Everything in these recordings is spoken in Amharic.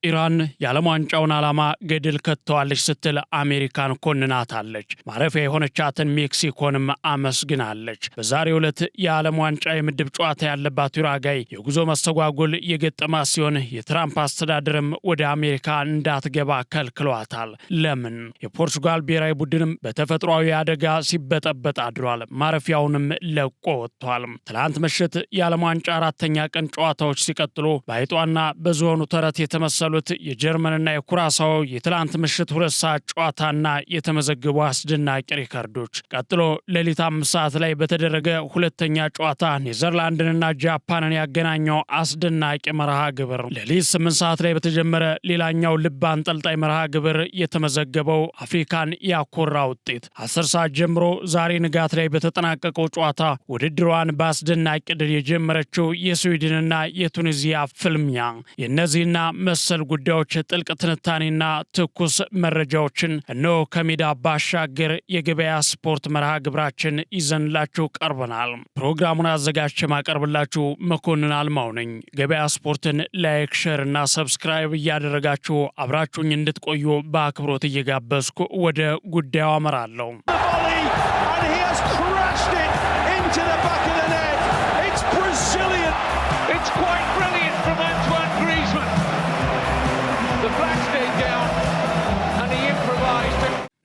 ኢራን የዓለም ዋንጫውን ዓላማ ገድል ከተዋለች ስትል አሜሪካን ኮንናታለች። ማረፊያ የሆነቻትን ሜክሲኮንም አመስግናለች። በዛሬው ዕለት የዓለም ዋንጫ የምድብ ጨዋታ ያለባት ኡራጋይ የጉዞ መስተጓጎል የገጠማት ሲሆን የትራምፕ አስተዳደርም ወደ አሜሪካ እንዳትገባ ከልክሏታል። ለምን? የፖርቹጋል ብሔራዊ ቡድንም በተፈጥሯዊ አደጋ ሲበጠበጥ አድሯል። ማረፊያውንም ለቆ ወጥቷል። ትላንት ምሽት የዓለም ዋንጫ አራተኛ ቀን ጨዋታዎች ሲቀጥሉ በአይጧና በዝሆኑ ተረት የተመሰሉ የጀርመንና የኩራሳው የትላንት ምሽት 2 ሰዓት ጨዋታና የተመዘገቡ አስደናቂ ሪከርዶች ቀጥሎ ሌሊት 5 ሰዓት ላይ በተደረገ ሁለተኛ ጨዋታ ኔዘርላንድንና ጃፓንን ያገናኘው አስደናቂ መርሃ ግብር ሌሊት 8 ሰዓት ላይ በተጀመረ ሌላኛው ልብ አንጠልጣይ መርሃ ግብር የተመዘገበው አፍሪካን ያኮራ ውጤት 10 ሰዓት ጀምሮ ዛሬ ንጋት ላይ በተጠናቀቀው ጨዋታ ውድድሯን በአስደናቂ ድል የጀመረችው የስዊድንና የቱኒዚያ ፍልሚያ የእነዚህና መሰል ጉዳዮች ጥልቅ ትንታኔና ትኩስ መረጃዎችን እነሆ ከሜዳ ባሻገር የገበያ ስፖርት መርሃ ግብራችን ይዘንላችሁ ቀርበናል። ፕሮግራሙን አዘጋጅቼ ማቀርብላችሁ መኮንን አልማው ነኝ። ገበያ ስፖርትን ላይክ፣ ሼር እና ሰብስክራይብ እያደረጋችሁ አብራችሁኝ እንድትቆዩ በአክብሮት እየጋበዝኩ ወደ ጉዳዩ አመራለሁ።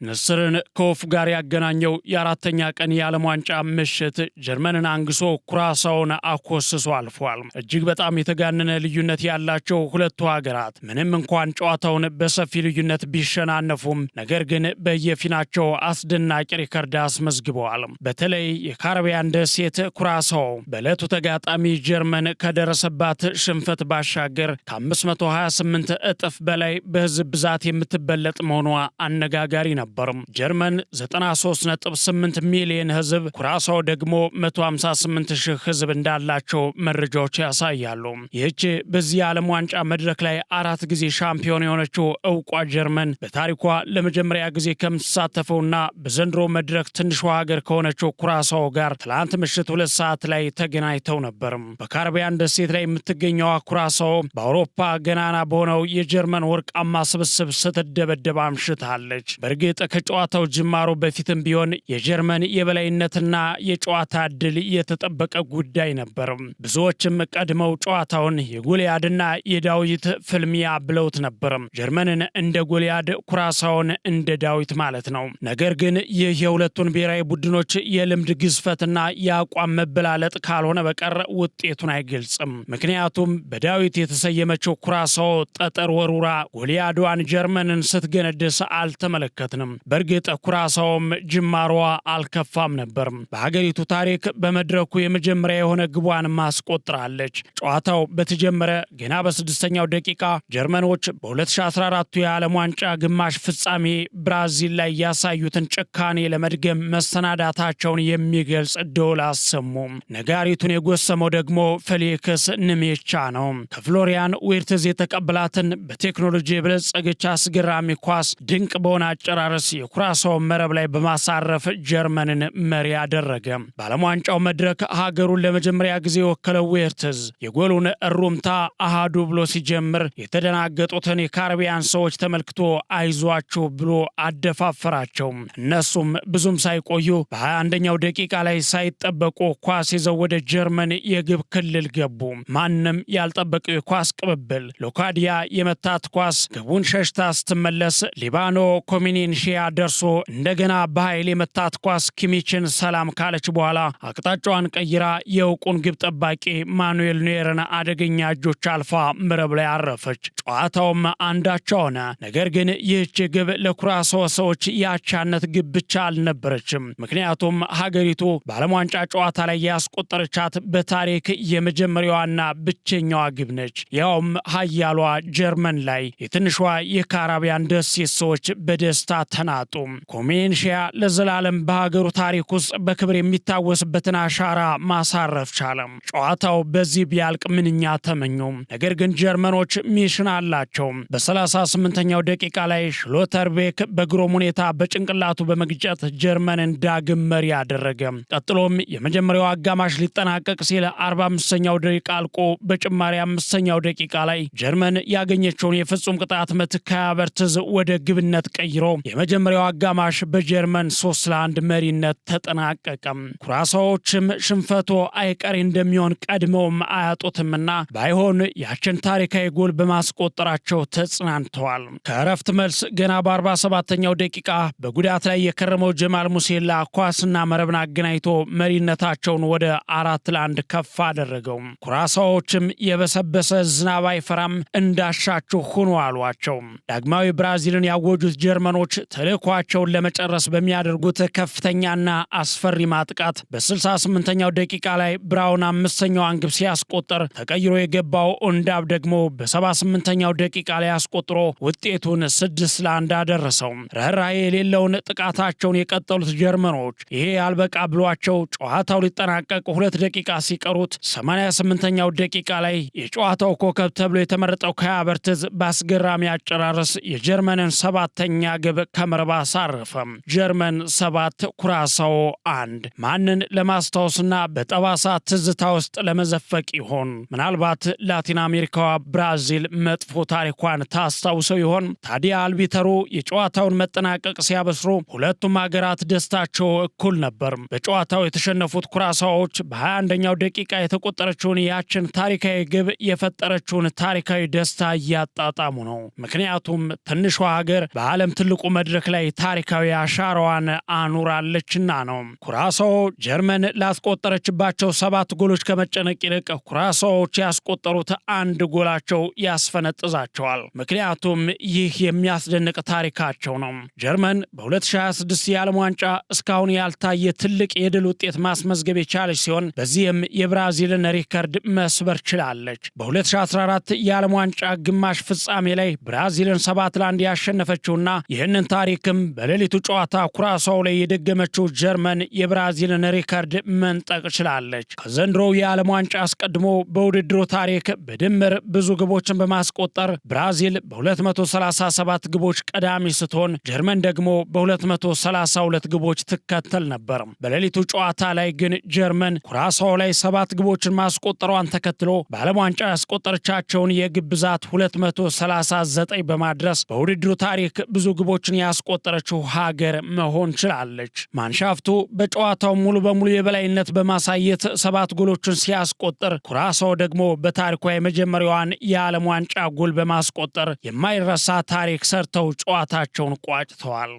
ንስርን ከወፍ ጋር ያገናኘው የአራተኛ ቀን የዓለም ዋንጫ ምሽት ጀርመንን አንግሶ ኩራሳውን አኮስሶ አልፏል። እጅግ በጣም የተጋነነ ልዩነት ያላቸው ሁለቱ ሀገራት ምንም እንኳን ጨዋታውን በሰፊ ልዩነት ቢሸናነፉም ነገር ግን በየፊናቸው አስደናቂ ሪከርድ አስመዝግበዋል። በተለይ የካሪቢያን ደሴት ኩራሳው በዕለቱ ተጋጣሚ ጀርመን ከደረሰባት ሽንፈት ባሻገር ከ528 እጥፍ በላይ በህዝብ ብዛት የምትበለጥ መሆኗ አነጋጋሪ ነበር። ጀርመን 93.8 ሚሊዮን ህዝብ፣ ኩራሳው ደግሞ 158 ሺህ ህዝብ እንዳላቸው መረጃዎች ያሳያሉ። ይህች በዚህ የዓለም ዋንጫ መድረክ ላይ 4 ጊዜ ሻምፒዮን የሆነችው እውቋ ጀርመን በታሪኳ ለመጀመሪያ ጊዜ ከምትሳተፈውና በዘንድሮ መድረክ ትንሿ ሀገር ከሆነችው ኩራሳው ጋር ትላንት ምሽት 2 ሰዓት ላይ ተገናኝተው ነበር። በካሪቢያን ደሴት ላይ የምትገኘው ኩራሳው በአውሮፓ ገናና በሆነው የጀርመን ወርቃማ ስብስብ ስትደበደብ አምሽታለች። በእርግጥ ከጨዋታው ጅማሮ በፊትም ቢሆን የጀርመን የበላይነትና የጨዋታ ዕድል የተጠበቀ ጉዳይ ነበር። ብዙዎችም ቀድመው ጨዋታውን የጎልያድና የዳዊት ፍልሚያ ብለውት ነበር። ጀርመንን እንደ ጎልያድ፣ ኩራሳውን እንደ ዳዊት ማለት ነው። ነገር ግን ይህ የሁለቱን ብሔራዊ ቡድኖች የልምድ ግዝፈትና የአቋም መበላለጥ ካልሆነ በቀር ውጤቱን አይገልጽም። ምክንያቱም በዳዊት የተሰየመችው ኩራሳው ጠጠር ወሩራ ጎልያዷን ጀርመንን ስትገነድስ አልተመለከትንም። በእርግጥ ኩራሳውም ጅማሯ አልከፋም ነበር። በሀገሪቱ ታሪክ በመድረኩ የመጀመሪያ የሆነ ግቧን ማስቆጥራለች። ጨዋታው በተጀመረ ገና በ6ኛው ደቂቃ ጀርመኖች በ2014 የዓለም ዋንጫ ግማሽ ፍጻሜ ብራዚል ላይ ያሳዩትን ጭካኔ ለመድገም መሰናዳታቸውን የሚገልጽ ደወል አሰሙ። ነጋሪቱን የጎሰመው ደግሞ ፌሊክስ ንሜቻ ነው። ከፍሎሪያን ዊርትዝ የተቀበላትን በቴክኖሎጂ የበለጸገች አስገራሚ ኳስ ድንቅ በሆነ አጨራረስ የኩራሳው መረብ ላይ በማሳረፍ ጀርመንን መሪ ያደረገ። በዓለም ዋንጫው መድረክ ሀገሩን ለመጀመሪያ ጊዜ የወከለው ዊርትዝ የጎሉን እሩምታ አሃዱ ብሎ ሲጀምር የተደናገጡትን የካሪቢያን ሰዎች ተመልክቶ አይዟችሁ ብሎ አደፋፈራቸው። እነሱም ብዙም ሳይቆዩ በ21ኛው ደቂቃ ላይ ሳይጠበቁ ኳስ ይዘው ወደ ጀርመን የግብ ክልል ገቡ። ማንም ያልጠበቀው የኳስ ቅብብል ሎካዲያ የመታት ኳስ ግቡን ሸሽታ ስትመለስ ሊባኖ ኮሚኒንሺያ ደርሶ እንደገና በኃይል የመታት ኳስ ኪሚችን ሰላም ካለች በኋላ አቅጣጫዋን ቀይራ የእውቁን ግብ ጠባቂ ማኑኤል ኖየርን አደገኛ እጆች አልፋ መረብ ላይ አረፈች። ጨዋታውም አንዳቻ ሆነ። ነገር ግን ይህች ግብ ለኩራሳው ሰዎች የአቻነት ግብ ብቻ አልነበረችም። ምክንያቱም ሀገሪቱ በዓለም ዋንጫ ጨዋታ ላይ ያስቆጠረቻት በታሪክ የመጀመሪያዋና ብቸኛዋ ግብ ነች። ያውም ሀያሏ ጀርመን ላይ የትንሿ የካሪቢያን ደሴት ሰዎች በደስታ ተናጡ። ኮሜንሺያ ለዘላለም በሀገሩ ታሪክ ውስጥ በክብር የሚታወስበትን አሻራ ማሳረፍ ቻለ። ጨዋታው በዚህ ቢያልቅ ምንኛ ተመኙ። ነገር ግን ጀርመኖች ሚሽን አላቸው። በ38ኛው ደቂቃ ላይ ሽሎተርቤክ በግሩም ሁኔታ በጭንቅላቱ በመግጨት ጀርመንን ዳግም መሪ ያደረገ። ቀጥሎም የመጀመሪያው አጋማሽ ሊጠናቀቅ ሲል 45ኛው ደቂቃ አልቆ በጭማሪ 5ኛው ደቂቃ ላይ ጀርመን ያገኘችውን የፍጹም ቅጣት ምት ከሃቨርትዝ ወደ ግብነት ቀይሮ የመጀመሪያው አጋማሽ በጀርመን 3-1 መሪነት ተጠናቀቀ። ኩራሳዎችም ሽንፈቶ አይቀሬ እንደሚሆን ቀድመውም አያጡትምና ባይሆን ያችን ታሪካዊ ጎል በማስቆጠራቸው ተጽናንተዋል። ከእረፍት መልስ ገና በ47ኛው ደቂቃ በጉዳት ላይ የከረመው ጀማል ሙሴላ ኳስና መረብን አገናኝቶ መሪነታቸውን ወደ 4-1 ከፍ አደረገው። ኩራሳዎችም የበሰበሰ ዝናብ አይፈራም እንዳሻቸው ሆኖ አሏቸው። ዳግማዊ ብራዚልን ያወጁት ጀርመኖች ተልዕኳቸውን ለመጨረስ በሚያደርጉት ከፍተኛና አስፈሪ ማጥቃት በ68ኛው ደቂቃ ላይ ብራውን 5ኛዋን ግብ ሲያስቆጥር ተቀይሮ የገባው ኦንዳብ ደግሞ በ78ኛው ደቂቃ ላይ አስቆጥሮ ውጤቱን 6-1 አደረሰው። ርህራሄ የሌለውን ጥቃታቸውን የቀጠሉት ጀርመኖች ይሄ ያልበቃ ብሏቸው ጨዋታው ሊጠናቀቅ 2 ደቂቃ ሲቀሩት 88ኛው ደቂቃ ላይ የጨዋታው ኮከብ ተብሎ የተመረጠው ከሃቨርትዝ በአስገራሚ አጨራረስ የጀርመንን 7ኛ ግብ ከመረብ አሳረፈ። ጀርመን 7 ኩራሳው 1። ማንን ለማስታወስና በጠባሳ ትዝታ ውስጥ ለመዘፈቅ ይሆን? ምናልባት ላቲን አሜሪካዋ ብራዚል መጥፎ ታሪኳን ታስታውሰው ይሆን? ታዲያ አልቢተሩ የጨዋታውን መጠናቀቅ ሲያበስሩ ሁለቱም ሀገራት ደስታቸው እኩል ነበር። በጨዋታው የተሸነፉት ኩራሳዎች በ21ኛው ደቂቃ የተቆጠረችውን ያችን ታሪካዊ ግብ የፈጠረችውን ታሪካዊ ደስታ እያጣጣሙ ነው። ምክንያቱም ትንሿ ሀገር በዓለም ትልቁ መድረክ ላይ ታሪካዊ አሻራዋን አኑራለችና ነው። ኩራሳው ጀርመን ላስቆጠረችባቸው 7 ጎሎች ከመጨነቅ ይልቅ ኩራሳዎች ያስቆጠሩት 1 ጎላቸው ያስፈነጥዛቸዋል። ምክንያቱም ይህ የሚያስደንቅ ታሪካቸው ነው። ጀርመን በ2026 የዓለም ዋንጫ እስካሁን ያልታየ ትልቅ የድል ውጤት ማስመዝገብ የቻለች ሲሆን በዚህም የብራዚልን ሪከርድ መስበር ችላለች። በ2014 የዓለም ዋንጫ ግማሽ ፍጻሜ ላይ ብራዚልን 7-1 ያሸነፈችውና ይህንን ታሪክም በሌሊቱ ጨዋታ ኩራሳው ላይ የደገመችው ጀርመን የብራዚልን ሪከርድ መንጠቅ ችላለች። ከዘንድሮው የዓለም ዋንጫ አስቀድሞ በውድድሩ ታሪክ በድምር ብዙ ግቦችን በማስቆጠር ብራዚል በ237 ግቦች ቀዳሚ ስትሆን ጀርመን ደግሞ በ232 ግቦች ትከተል ነበር። በሌሊቱ ጨዋታ ላይ ግን ጀርመን ኩራሳው ላይ 7 ግቦችን ማስቆጠሯን ተከትሎ በዓለም ዋንጫ ያስቆጠረቻቸውን የግብ ብዛት 239 በማድረስ በውድድሩ ታሪክ ብዙ ግቦችን ያስቆጠረችው ሀገር መሆን ችላለች። ማንሻፍቱ በጨዋታው ሙሉ በሙሉ የበላይነት በማሳየት 7 ጎሎችን ሲያስቆጥር ኩራሳው ደግሞ በታሪኳ የመጀመሪያዋን የዓለም ዋንጫ ጎል በማስቆጠር የማይረሳ ታሪክ ሰርተው ጨዋታቸውን ቋጭተዋል።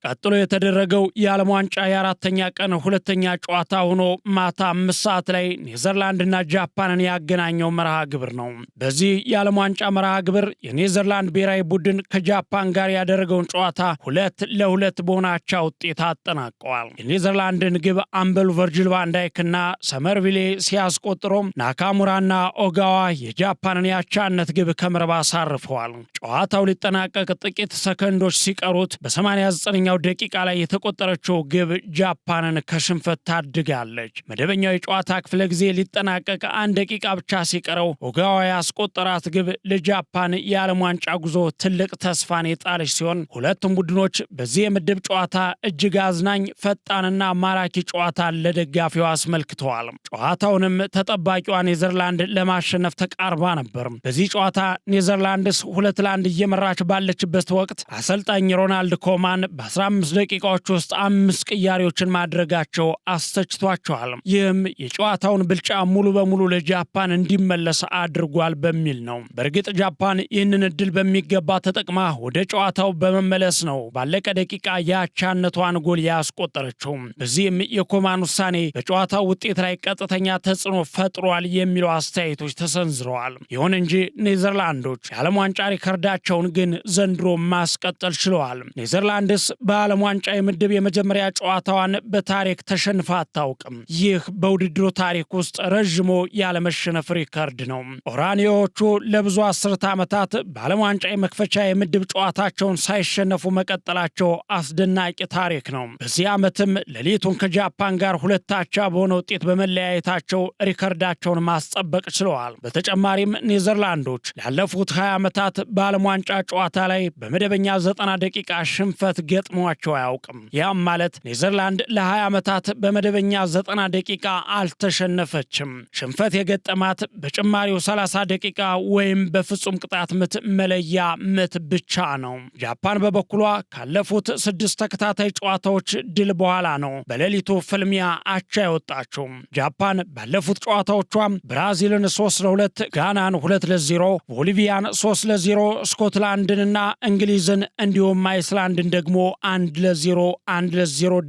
ቀጥሎ የተደረገው የዓለም ዋንጫ የአራተኛ ቀን ሁለተኛ ጨዋታ ሆኖ ማታ 5 ሰዓት ላይ ኔዘርላንድና ጃፓንን ያገናኘው መርሃ ግብር ነው። በዚህ የዓለም ዋንጫ መርሃ ግብር የኔዘርላንድ ብሔራዊ ቡድን ከጃፓን ጋር ያደረገውን ጨዋታ 2-2 በሆነ አቻ ውጤት አጠናቀዋል። የኔዘርላንድን ግብ አምበሉ ቨርጂል ቫን ዳይክና ሰመርቪሌ ሲያስቆጥሩም ናካሙራና ኦጋዋ የጃፓንን የአቻነት ግብ ከመረብ አሳርፈዋል። ጨዋታው ሊጠናቀቅ ጥቂት ሰከንዶች ሲቀሩት በ89ኛው ደቂቃ ላይ የተቆጠረችው ግብ ጃፓንን ከሽንፈት ታድጋለች። መደበኛው የጨዋታ ክፍለ ጊዜ ሊጠናቀቅ 1 ደቂቃ ብቻ ሲቀረው ኦጋዋ ያስቆጠራት ግብ ለጃፓን የዓለም ዋንጫ ጉዞ ትልቅ ተስፋን የጣለች ሲሆን ሁለቱም ቡድኖች በዚህ የምድብ ጨዋታ እጅግ አዝናኝ፣ ፈጣንና ማራኪ ጨዋታ ለደጋፊው አስመልክተዋል። ጨዋታውንም ተጠባቂዋ ኔዘርላንድ ለማሸነፍ ተቃርባ ነበር። በዚህ ጨዋታ ኔዘርላንድስ 2-1 እየመራች ባለችበት ወቅት አሰልጣኝ ሮናልድ ኮማን በ15 ደቂቃዎች ውስጥ 5 ቅያሬዎችን ማድረጋቸው አስተችቷቸዋል። ይህም የጨዋታውን ብልጫ ሙሉ በሙሉ ለጃፓን እንዲመለስ አድርጓል በሚል ነው። በእርግጥ ጃፓን ይህንን እድል በሚገባ ተጠቅማ ወደ ጨዋታው በመመለስ ነው ባለቀ ደቂቃ የአቻነቷን ጎል ያስቆጠረችው። በዚህም የኮማን ውሳኔ በጨዋታው ውጤት ላይ ቀጥተኛ ተጽዕኖ ፈጥሯል የሚሉ አስተያየቶች ተሰንዝረዋል። ይሁን እንጂ ኔዘርላንዶች የዓለም ዋንጫ ሪከርዳቸውን ግን ዘንድሮ ማስቀጠል ችለዋል። ኔዘርላንድስ በዓለም ዋንጫ የምድብ የመጀመሪያ ጨዋታዋን በታሪክ ተሸንፋ አታውቅም። ይህ በውድድሩ ታሪክ ውስጥ ረዥሙ ያለመሸነፍ ሪከርድ ነው። ኦራኒዮዎቹ ለብዙ አስርተ ዓመታት በዓለም ዋንጫ የመክፈቻ የምድብ ጨዋታቸውን ሳይሸነፉ መቀጠላቸው አስደናቂ ታሪክ ነው። በዚህ ዓመትም ሌሊቱን ከጃፓን ጋር 2-2 በሆነ ውጤት በመለያየታቸው ሪከርዳቸውን ማስጠበቅ ችለዋል። በተጨማሪም ኔዘርላንዶች ላለፉት 20 ዓመታት በዓለም ዋንጫ ጨዋታ ላይ በመደበኛ 90 ደቂቃ ሽንፈት ገጥሟቸው አያውቅም። ያም ማለት ኔዘርላንድ ለ20 ዓመታት በመደበኛ 90 ደቂቃ አልተሸነፈችም። ሽንፈት የገጠማት በጭማሪው 30 ደቂቃ ወይም በፍጹም ቅጣት ምት መለያ ምት ብቻ ነው። ጃፓን በበኩሏ ካለፉት 6 ተከታታይ ጨዋታዎች ድል በኋላ ነው በሌሊቱ ፍልሚያ አቻ የወጣችው። ጃፓን ባለፉት ጨዋታዎቿ ብራዚልን 3-2፣ ጋናን 2-0፣ ቦሊቪያን 3-0፣ ስኮትላንድንና እንግሊዝን እንዲሁም አይስላንድን ደግሞ 1-0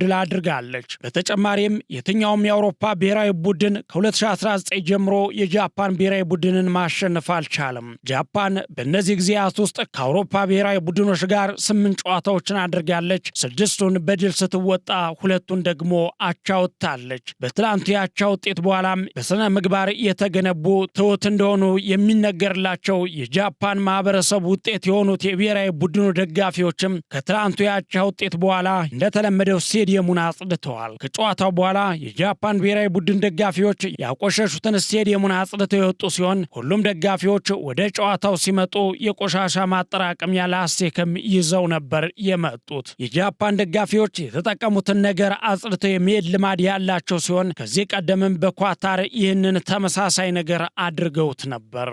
ድል አድርጋለች። በተጨማሪም የትኛውም የአውሮፓ ብሔራዊ ቡድን ከ2019 ጀምሮ የጃፓን ብሔራዊ ቡድንን ማሸነፍ አልቻለም። ጃፓን በእነዚህ ጊዜያት ውስጥ ከአውሮፓ ብሔራዊ ቡድኖች ጋር 8 ጨዋታዎችን አድርጋለች። 6ቱን በድል ስትወጣ 2ቱን ደግሞ አቻ ወጥታለች። በትላንቱ የአቻ ውጤት በኋላም በስነ ምግባር የተገነቡ ትሑት እንደሆኑ የሚነገርላቸው የጃፓን ማህበረሰብ ውጤት የሆኑት የብሔራዊ ቡድኑ ደጋፊዎችም ከትላንቱ የአቻ ውጤት በኋላ እንደተለመደው ስቴዲየሙን አጽድተዋል። ከጨዋታው በኋላ የጃፓን ብሔራዊ ቡድን ደጋፊዎች ያቆሸሹትን ስቴዲየሙን አጽድተው የወጡ ሲሆን ሁሉም ደጋፊዎች ወደ ጨዋታው ሲመጡ የቆሻሻ ማጠራቀሚያ ላስቲክም ይዘው ነበር የመጡት። የጃፓን ደጋፊዎች የተጠቀሙትን ነገር አጽድተው የሚሄድ ልማድ ያላቸው ሲሆን ከዚህ ቀደምም በኳታር ይህንን ተመሳሳይ ነገር አድርገውት ነበር።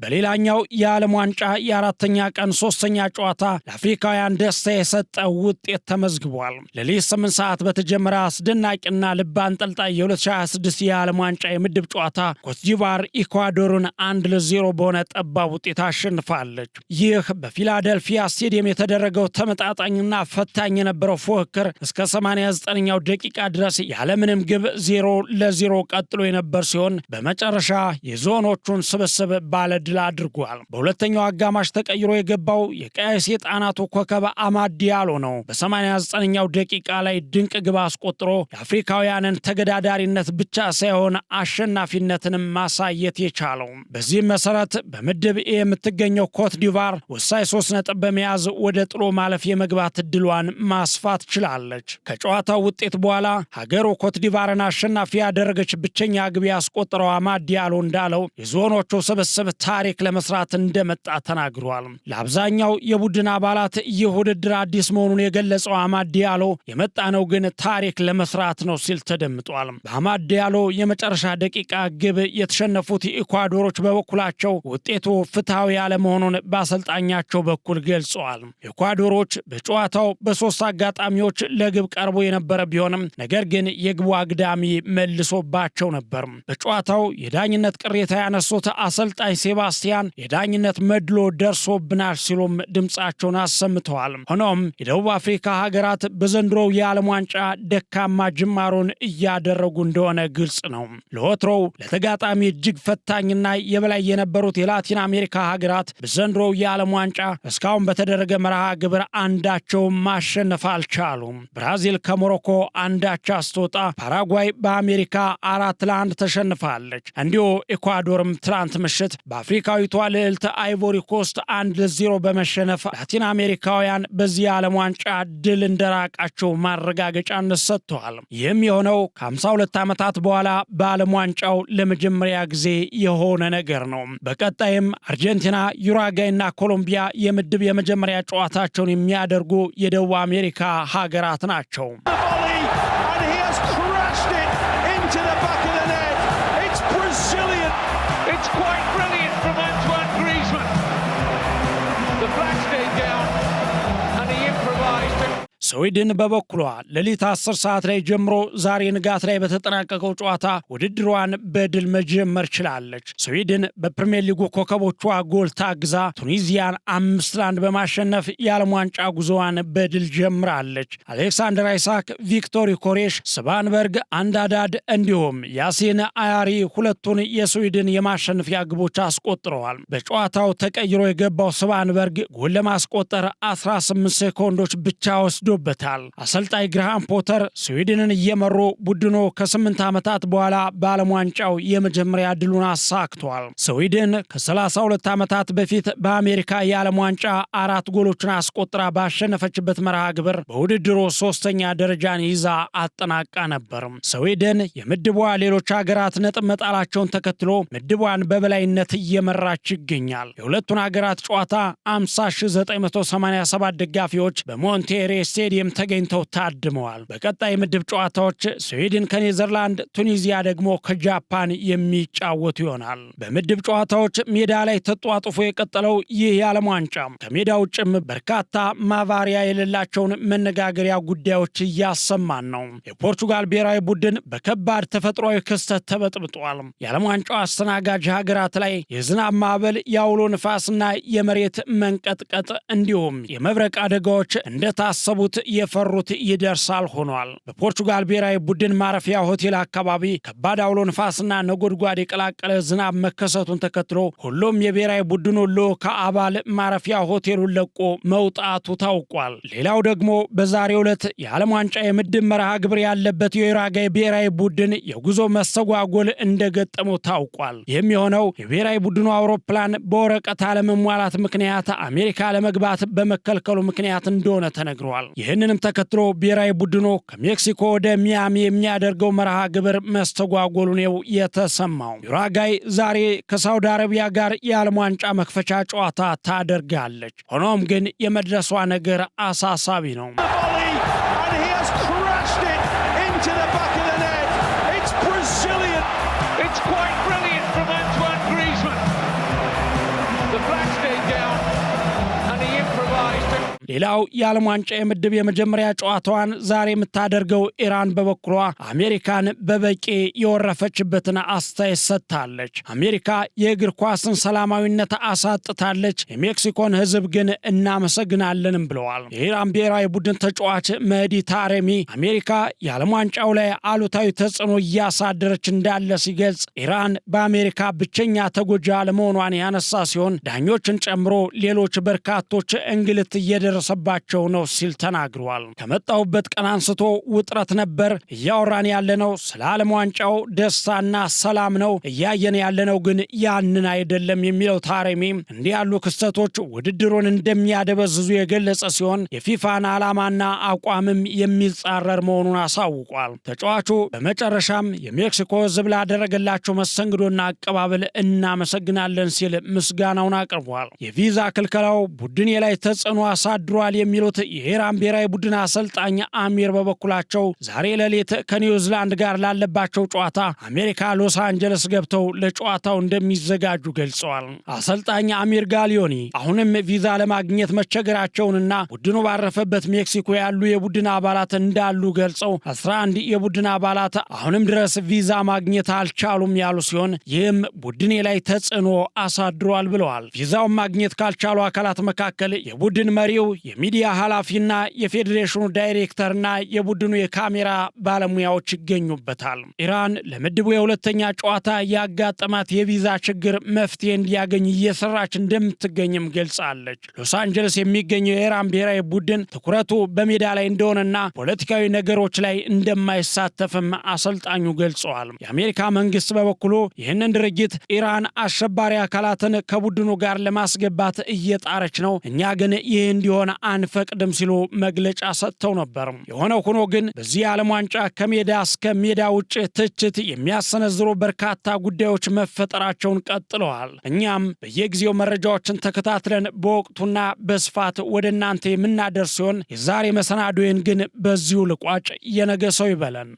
በሌላኛው የዓለም ዋንጫ የአራተኛ ቀን 3ኛ ጨዋታ ለአፍሪካውያን ደስታ የሰጠ ውጤት ተመዝግቧል። ሌሊት 8 ሰዓት በተጀመረ አስደናቂና ልብ አንጠልጣይ የ2026 የዓለም ዋንጫ የምድብ ጨዋታ ኮትዲቫር ኢኳዶርን 1-0 በሆነ ጠባብ ውጤት አሸንፋለች። ይህ በፊላደልፊያ ስቴዲየም የተደረገው ተመጣጣኝና ፈታኝ የነበረው ፉክክር እስከ 89ኛው ደቂቃ ድረስ ያለምንም ግብ 0-0 ቀጥሎ የነበር ሲሆን በመጨረሻ የዞኖቹን ስብስብ ባለድል አድርጓል። በሁለተኛው አጋማሽ ተቀይሮ የገባው የቀይ ሰይጣናቱ ኮከብ አማድ ዲያሎ ነው። በ89ኛው ደቂቃ ላይ ድንቅ ግብ አስቆጥሮ የአፍሪካውያንን ተገዳዳሪነት ብቻ ሳይሆን አሸናፊነትንም ማሳየት የቻለው። በዚህም መሰረት በምድብ ኤ የምትገኘው ኮትዲቫር ወሳኝ 3 ነጥብ በመያዝ ወደ ጥሎ ማለፍ የመግባት እድሏን ማስፋት ችላለች። ከጨዋታው ውጤት በኋላ ሀገሩ ኮትዲቫርን አሸናፊ ያደረገች ብቸኛ ግብ ያስቆጠረው አማድ ዲያሎ እንዳለው የዞኖቹ ስብስብ ታሪክ ለመስራት እንደመጣ ተናግሯል። ለአብዛኛው የቡድን አባላት ይህ ውድድር አዲስ መሆኑን የገለጸው አማድ ዲያሎ የመጣ ነው ግን ታሪክ ለመስራት ነው ሲል ተደምጧል። በአማድ ዲያሎ የመጨረሻ ደቂቃ ግብ የተሸነፉት ኢኳዶሮች በበኩላቸው ውጤቱ ፍትሐዊ ያለመሆኑን በአሰልጣኛቸው በኩል ገልጸዋል። ኢኳዶሮች በጨዋታው በ3 አጋጣሚዎች ለግብ ቀርቦ የነበረ ቢሆንም ነገር ግን የግቡ አግዳሚ መልሶባቸው ነበር። በጨዋታው የዳኝነት ቅሬታ ያነሱት አሰልጣኝ ሴባስቲያን የዳኝነት መድሎ ደርሶብናል ሲሉም ድምፃቸውን አሰምተዋል። ሆኖም የደቡብ አፍሪካ ሀገራት በዘንድሮው የዓለም ዋንጫ ደካማ ጅማሮን እያደረጉ እንደሆነ ግልጽ ነው። ለወትሮው ለተጋጣሚ እጅግ ፈታኝና የበላይ የነበሩት የላቲን አሜሪካ ሀገራት በዘንድሮው የዓለም ዋንጫ እስካሁን በተደረገ መርሃ ግብር አንዳቸው ማሸነፍ አልቻሉም። ብራዚል ከሞሮኮ አንዳቻ ስትወጣ፣ ፓራጓይ በአሜሪካ 4-1 ተሸንፋለች። እንዲሁ ኢኳዶርም ትላንት ምሽት በአፍሪካዊቷ ልዕልት አይቮሪ ኮስት 1-0 በመሸነፍ ላቲን አሜሪካውያን በዚህ የዓለም ዋንጫ ድል እንደራቃቸው ማረጋገጫነት ሰጥተዋል። ይህም የሆነው ከ52 ዓመታት በኋላ በዓለም ዋንጫው ለመጀመሪያ ጊዜ የሆነ ነገር ነው። በቀጣይም አርጀንቲና፣ ዩራጋይና ኮሎምቢያ የምድብ የመጀመሪያ ጨዋታቸውን የሚያደርጉ የደቡብ አሜሪካ ሀገራት ናቸው። ስዊድን በበኩሏ ሌሊት 10 ሰዓት ላይ ጀምሮ ዛሬ ንጋት ላይ በተጠናቀቀው ጨዋታ ውድድሯን በድል መጀመር ችላለች። ስዊድን በፕሪሚየር ሊጉ ኮከቦቿ ጎል ታግዛ ቱኒዚያን 5-1 በማሸነፍ የዓለም ዋንጫ ጉዞዋን በድል ጀምራለች። አሌክሳንደር አይሳክ፣ ቪክቶር ኮሬሽ፣ ስቫንበርግ አንዳዳድ እንዲሁም ያሲን አያሪ ሁለቱን የስዊድን የማሸነፊያ ግቦች አስቆጥረዋል። በጨዋታው ተቀይሮ የገባው ስቫንበርግ ጎል ለማስቆጠር 18 ሴኮንዶች ብቻ ወስዶበታል። አሰልጣኝ ግራሃም ፖተር ስዊድንን እየመሩ ቡድኑ ከ8 ዓመታት በኋላ በዓለም ዋንጫው የመጀመሪያ ድሉን አሳክቷል። ስዊድን ከ32 ዓመታት በፊት በአሜሪካ የዓለም ዋንጫ 4 ጎሎችን አስቆጥራ ባሸነፈችበት መርሃ ግብር በውድድሩ 3ኛ ደረጃን ይዛ አጠናቃ ነበር። ስዊድን የምድቧ ሌሎች ሀገራት ነጥብ መጣላቸውን ተከትሎ ምድቧን በበላይነት እየመራች ይገኛል። የሁለቱን ሀገራት ጨዋታ 50,987 ደጋፊዎች በሞንቴሬ ስቴዲየም ተገኝተው ታድመዋል። በቀጣይ ምድብ ጨዋታዎች ስዊድን ከኔዘርላንድ፣ ቱኒዚያ ደግሞ ከጃፓን የሚጫወቱ ይሆናል። በምድብ ጨዋታዎች ሜዳ ላይ ተጧጡፎ የቀጠለው ይህ የዓለም ዋንጫ ከሜዳ ውጭም በርካታ ማባሪያ የሌላቸውን መነጋገሪያ ጉዳዮች እያሰማን ነው። የፖርቹጋል ብሔራዊ ቡድን በከባድ ተፈጥሯዊ ክስተት ተበጥብጧል። የዓለም ዋንጫው አስተናጋጅ ሀገራት ላይ የዝናብ ማዕበል፣ የአውሎ ንፋስና የመሬት መንቀጥቀጥ እንዲሁም የመብረቅ አደጋዎች እንደታሰቡት የፈሩት ይደርሳል ሆኗል። በፖርቹጋል ብሔራዊ ቡድን ማረፊያ ሆቴል አካባቢ ከባድ አውሎ ንፋስና ነጎድጓድ የቀላቀለ ዝናብ መከሰቱን ተከትሎ ሁሉም የብሔራዊ ቡድኑ ልዑክ አባል ማረፊያ ሆቴሉን ለቆ መውጣቱ ታውቋል። ሌላው ደግሞ በዛሬው ዕለት የዓለም ዋንጫ የምድብ መርሃ ግብር ያለበት የዩራጋይ ብሔራዊ ቡድን የጉዞ መስተጓጎል እንደገጠመው ታውቋል። ይህም የሆነው የብሔራዊ ቡድኑ አውሮፕላን በወረቀት አለመሟላት ምክንያት አሜሪካ ለመግባት በመከልከሉ ምክንያት እንደሆነ ተነግሯል። ይህንንም ተከትሎ ብሔራዊ ቡድኑ ከሜክሲኮ ወደ ሚያሚ የሚያደርገው መርሃ ግብር መስተጓጎሉ ነው የተሰማው። ዩራጋይ ዛሬ ከሳውዲ አረቢያ ጋር የዓለም ዋንጫ መክፈቻ ጨዋታ ታደርጋለች። ሆኖም ግን የመድረሷ ነገር አሳሳቢ ነው። ሌላው የዓለም ዋንጫ የምድብ የመጀመሪያ ጨዋታዋን ዛሬ የምታደርገው ኢራን በበኩሏ አሜሪካን በበቂ የወረፈችበትን አስተያየት ሰጥታለች። አሜሪካ የእግር ኳስን ሰላማዊነት አሳጥታለች፣ የሜክሲኮን ሕዝብ ግን እናመሰግናለንም ብለዋል። የኢራን ብሔራዊ ቡድን ተጫዋች መህዲ ታሬሚ አሜሪካ የዓለም ዋንጫው ላይ አሉታዊ ተጽዕኖ እያሳደረች እንዳለ ሲገልጽ ኢራን በአሜሪካ ብቸኛ ተጎጂ አለመሆኗን ያነሳ ሲሆን ዳኞችን ጨምሮ ሌሎች በርካቶች እንግልት እየደረሰባቸው ነው ሲል ተናግሯል። ከመጣሁበት ቀን አንስቶ ውጥረት ነበር። እያወራን ያለነው ስለ ዓለም ዋንጫው ደስታና ሰላም ነው። እያየን ያለነው ግን ያንን አይደለም የሚለው ታሬሚ እንዲህ ያሉ ክስተቶች ውድድሩን እንደሚያደበዝዙ የገለጸ ሲሆን የፊፋን ዓላማና አቋምም የሚጻረር መሆኑን አሳውቋል። ተጫዋቹ በመጨረሻም የሜክሲኮ ሕዝብ ላደረገላቸው መስተንግዶና አቀባበል እናመሰግናለን ሲል ምስጋናውን አቅርቧል። የቪዛ ክልከላው ቡድን ላይ ተጽዕኖ አሳድሯል የሚሉት የኢራን ብሔራዊ ቡድን አሰልጣኝ አሚር በበኩላቸው ዛሬ ሌሊት ከኒውዚላንድ ጋር ላለባቸው ጨዋታ አሜሪካ ሎስ አንጀለስ ገብተው ለጨዋታው እንደሚዘጋጁ ገልጸዋል። አሰልጣኝ አሚር ጋሊዮኒ አሁንም ቪዛ ለማግኘት መቸገራቸውንና ቡድኑ ባረፈበት ሜክሲኮ ያሉ የቡድን አባላት እንዳሉ ገልጸው 11 የቡድን አባላት አሁንም ድረስ ቪዛ ማግኘት አልቻሉም ያሉ ሲሆን ይህም ቡድኔ ላይ ተጽዕኖ አሳድሯል ብለዋል። ቪዛውን ማግኘት ካልቻሉ አካላት መካከል የቡድን መሪው፣ የሚዲያ ኃላፊና የፌዴሬሽኑ ዳይሬክተርና የቡድኑ የካሜራ ባለሙያዎች ይገኙበታል። ኢራን ለምድቡ የሁለተኛ ጨዋታ ያጋጠማት የቪዛ ችግር መፍትሄ እንዲያገኝ እየሰራች እንደምትገኝም ገልጻለች። ሎስ አንጀለስ የሚገኘው የኢራን ብሔራዊ ቡድን ትኩረቱ በሜዳ ላይ እንደሆነና ፖለቲካዊ ነገሮች ላይ እንደማይሳተፍም አሰልጣኙ ገልጸዋል። የአሜሪካ መንግስት በበኩሉ ይህንን ድርጊት ኢራን አሸባሪ አካላትን ከቡድኑ ጋር ለማስገባት እየጣረች ነው፣ እኛ ግን ይህ እንዲሆን አንፈቅድም ሲሉ መግለጫ ሰጥተው ነበር። የሆነው ሆኖ ግን በዚህ የዓለም ዋንጫ ከሜዳ እስከ ሜዳ ውጭ ትችት የሚያሰነዝሩ በርካታ ጉዳዮች መፈጠራቸውን ቀጥለዋል። እኛም በየጊዜው መረጃዎችን ተከታትለን በወቅቱና በስፋት ወደ እናንተ የምናደርስ ሲሆን የዛሬ መሰናዶዬን ግን በዚሁ ልቋጭ። የነገ ሰው ይበለን።